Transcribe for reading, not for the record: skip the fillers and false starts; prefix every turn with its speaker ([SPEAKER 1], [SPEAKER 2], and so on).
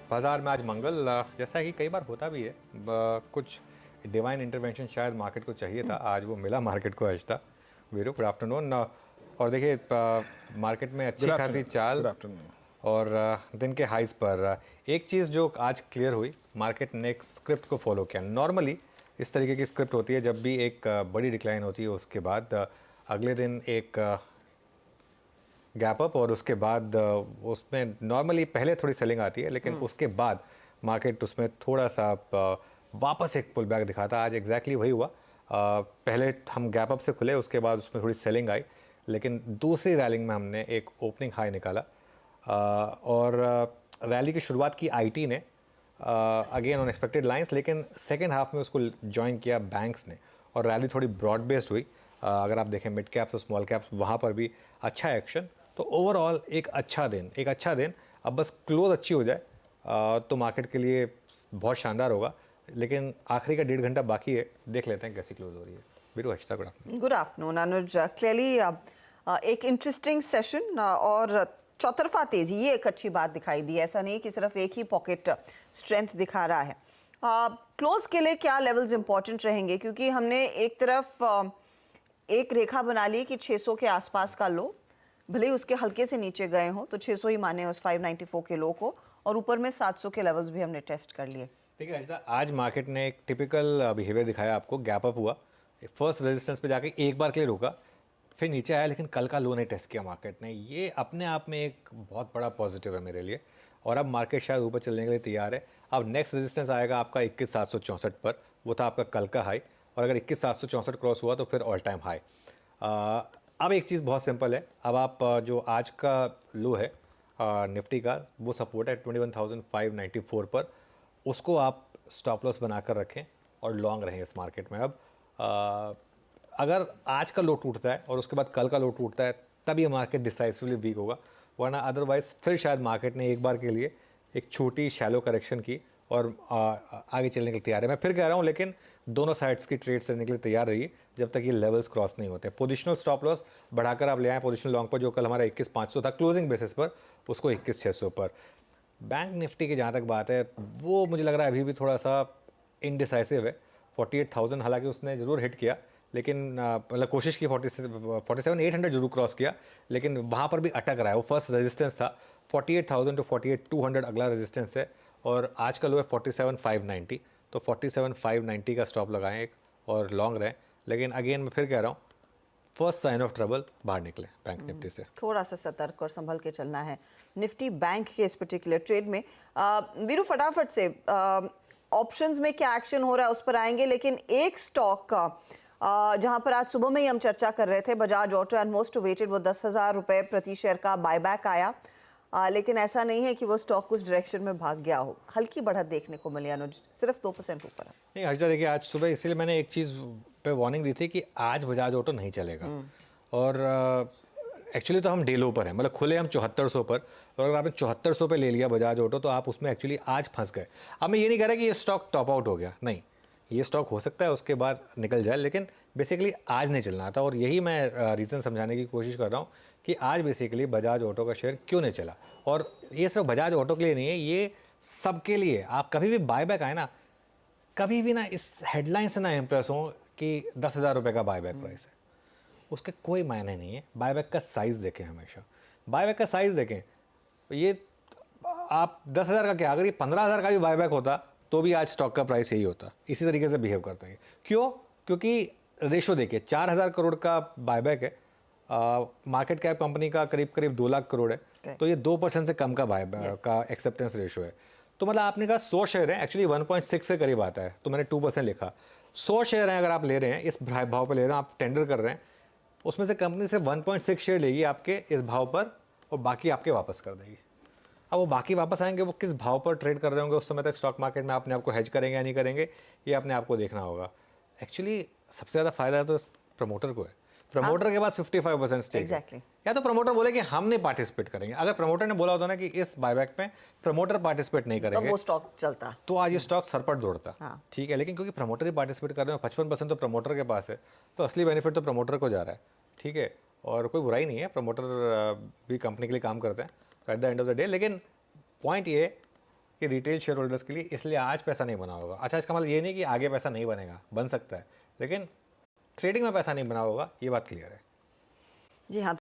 [SPEAKER 1] बाजार में आज मंगल जैसा कि कई बार होता भी है कुछ डिवाइन इंटरवेंशन शायद मार्केट को चाहिए था, आज वो मिला मार्केट को आज था। Veeru good afternoon. और देखिए मार्केट में अच्छी खासी चाल
[SPEAKER 2] गुड आफ्टरनून।
[SPEAKER 1] और दिन के हाइस पर एक चीज़ जो आज क्लियर हुई, मार्केट ने एक स्क्रिप्ट को फॉलो किया। नॉर्मली इस तरीके की स्क्रिप्ट होती है जब भी एक बड़ी डिक्लाइन होती है उसके बाद अगले दिन एक गैप अप और उसके बाद उसमें नॉर्मली पहले थोड़ी सेलिंग आती है लेकिन उसके बाद मार्केट उसमें थोड़ा सा वापस एक पुल बैक दिखाता। आज एग्जैक्टली वही हुआ। पहले हम गैप अप से खुले, उसके बाद उसमें थोड़ी सेलिंग आई लेकिन दूसरी रैलिंग में हमने एक ओपनिंग हाई निकाला और रैली की शुरुआत की आईटी ने अगेन अनएक्सपेक्टेड लाइंस, लेकिन सेकेंड हाफ में उसको ज्वाइन किया बैंक्स ने और रैली थोड़ी ब्रॉड बेस्ड हुई। अगर आप देखें मिड कैप्स और स्मॉल कैप्स वहाँ पर भी अच्छा एक्शन। तो ओवरऑल एक अच्छा दिन। अब बस क्लोज अच्छी हो जाए तो मार्केट के लिए बहुत शानदार होगा, लेकिन आखिरी का 1.5 घंटा बाकी है, देख लेते हैं कैसी क्लोज हो रही है। वीरू हर्षिता
[SPEAKER 3] गुड आफ्टरनून अनुज। क्लियरली एक इंटरेस्टिंग सेशन और चौतरफा तेजी, ये एक अच्छी बात दिखाई दी। ऐसा नहीं कि सिर्फ एक ही पॉकेट स्ट्रेंथ दिखा रहा है। क्लोज के लिए क्या लेवल्स इंपॉर्टेंट रहेंगे, क्योंकि हमने एक तरफ एक रेखा बना ली कि 600 के आसपास का लो, भले ही उसके हल्के से नीचे गए हों तो 600 ही माने उस 594 के लो को, और ऊपर में 700 के लेवल्स भी हमने टेस्ट कर लिए।
[SPEAKER 1] देखिए हर्षिता, आज मार्केट ने एक टिपिकल बिहेवियर दिखाया आपको। गैप अप हुआ, फर्स्ट रेजिस्टेंस पे जाके एक बार के लिए रुका, फिर नीचे आया, लेकिन कल का लो नहीं टेस्ट किया मार्केट ने। ये अपने आप में एक बहुत बड़ा पॉजिटिव है मेरे लिए। और अब मार्केट शायद ऊपर चलने के लिए तैयार है। अब नेक्स्ट रेजिस्टेंस आएगा आपका 21,764 पर, वो था आपका कल का हाई, और अगर 21,764 क्रॉस हुआ तो फिर ऑल टाइम हाई। अब एक चीज़ बहुत सिंपल है, अब आप जो आज का लो है निफ्टी का, वो सपोर्ट है 21,594 पर, उसको आप स्टॉप लॉस बनाकर रखें और लॉन्ग रहें इस मार्केट में। अब अगर आज का लो टूटता है और उसके बाद कल का लो टूटता है तब ये मार्केट डिसाइसिवली वीक होगा, वरना अदरवाइज फिर शायद मार्केट ने एक बार के लिए एक छोटी शैलो करेक्शन की और आगे चलने के लिए तैयार है। मैं फिर कह रहा हूँ, लेकिन दोनों साइड्स की ट्रेड करने के लिए तैयार रहिए जब तक ये लेवल्स क्रॉस नहीं होते। पोजिशनल स्टॉप लॉस बढ़ाकर आप ले आए पोजिशनल लॉन्ग पर, जो कल हमारा 21,500 था क्लोजिंग बेसिस पर, उसको 21,600 पर। बैंक निफ्टी की जहाँ तक बात है, वो मुझे लग रहा है अभी भी थोड़ा सा इनडिसाइसिव है। 48,000 हालांकि उसने ज़रूर हिट किया, लेकिन मतलब कोशिश की 47,800 जरूर क्रॉस किया, लेकिन वहाँ पर भी अटक रहा है। वो फर्स्ट रेजिस्टेंस था 48,000 टू 48,200 अगला रेजिस्टेंस है, और आज का लो है 47,590। तो 47,590 का स्टॉप लगाएं एक और लॉन्ग रहें। लेकिन अगेन मैं फिर कह रहा हूँ, फर्स्ट साइन ऑफ ट्रबल बाहर निकले बैंक निफ्टी से।
[SPEAKER 3] थोड़ा सा सतर्क और संभल के चलना है निफ्टी बैंक के इस पर्टिकुलर ट्रेड में। वीरू फटाफट से ऑप्शंस में क्या एक्शन हो रहा है उस पर आएंगे, लेकिन एक स्टॉक का जहां पर आज सुबह में ही हम चर्चा कर रहे थे, Bajaj auto and most weighted, वो 10,000 रुपए प्रति शेयर का बायबैक आया, लेकिन ऐसा नहीं है कि वो स्टॉक कुछ डायरेक्शन में भाग गया हो। हल्की बढ़त देखने को मिली अनुज, सिर्फ 2% ऊपर है।
[SPEAKER 1] नहीं हर्षिता, देखिए आज सुबह इसीलिए मैंने एक चीज़ पे वार्निंग दी थी कि आज बजाज ऑटो नहीं चलेगा। और एक्चुअली तो हम डे लो पर हैं, मतलब खुले हम 7400 पर, और अगर आपने 7400 पे ले लिया बजाज ऑटो तो आप उसमें एक्चुअली आज फंस गए। अब मैं ये नहीं कह रहा कि ये स्टॉक टॉप आउट हो गया, नहीं, ये स्टॉक हो सकता है उसके बाद निकल जाए, लेकिन बेसिकली आज नहीं चलना था। और यही मैं रीज़न समझाने की कोशिश कर रहा हूँ कि आज बेसिकली बजाज ऑटो का शेयर क्यों नहीं चला। और ये सिर्फ बजाज ऑटो के लिए नहीं है, ये सबके लिए। आप कभी भी बायबैक आए ना, कभी भी ना इस हेडलाइन से ना इम्प्रेस हो कि 10,000 रुपये का बायबैक प्राइस है, उसके कोई मायने नहीं है। बायबैक का साइज़ देखें, हमेशा बायबैक का साइज़ देखें। ये आप 10,000 का क्या, अगर ये 15,000 का भी बायबैक होता तो भी आज स्टॉक का प्राइस यही होता। इसी तरीके से बिहेव करते हैं। क्यों? क्योंकि रेशो देखिए, 4,000 करोड़ का बायबैक है, मार्केट कैप कंपनी का करीब करीब 2 लाख करोड़ है, तो ये 2% से कम का बायबैक का एक्सेप्टेंस रेशो है। तो मतलब आपने कहा 100 शेयर है, एक्चुअली 1.6 के करीब आता है, तो मैंने 2% लिखा। 100 शेयर हैं अगर आप ले रहे हैं, इस भाव पर ले रहे हैं, आप टेंडर कर रहे हैं, उसमें से कंपनी सिर्फ 1.6 शेयर लेगी आपके इस भाव पर, और बाकी आपके वापस कर देगी। अब वो बाकी वापस आएंगे, वो किस भाव पर ट्रेड कर रहे होंगे उस समय तक स्टॉक मार्केट में, अपने आप को हेज करेंगे या नहीं करेंगे, ये अपने आप को देखना होगा। एक्चुअली सबसे ज़्यादा फायदा तो प्रमोटर को है। प्रमोटर के पास 55% स्टेक है। या तो प्रमोटर बोले कि हम नहीं पार्टिसिपेट करेंगे। अगर प्रमोटर ने बोला होता ना कि इस बायबैक में प्रमोटर पार्टिसिपेट नहीं करेंगे,
[SPEAKER 3] तो वो स्टॉक चलता,
[SPEAKER 1] तो आज ये स्टॉक सरपट दौड़ता। ठीक है, लेकिन क्योंकि प्रमोटर ही पार्टिसिपेट कर रहे हैं, 55% तो प्रमोटर के पास है, तो असली बेनिफिट तो प्रमोटर को जा रहा है। ठीक है, और कोई बुराई नहीं है, प्रमोटर भी कंपनी के लिए काम करते हैं at the end of the day. लेकिन पॉइंट ये, कि रिटेल शेयर होल्डर्स के लिए इसलिए आज पैसा नहीं बना होगा। अच्छा, इसका मतलब ये नहीं कि आगे पैसा नहीं बनेगा, बन सकता है, लेकिन ट्रेडिंग में पैसा नहीं बना होगा, ये बात क्लियर है।
[SPEAKER 3] जी हाँ।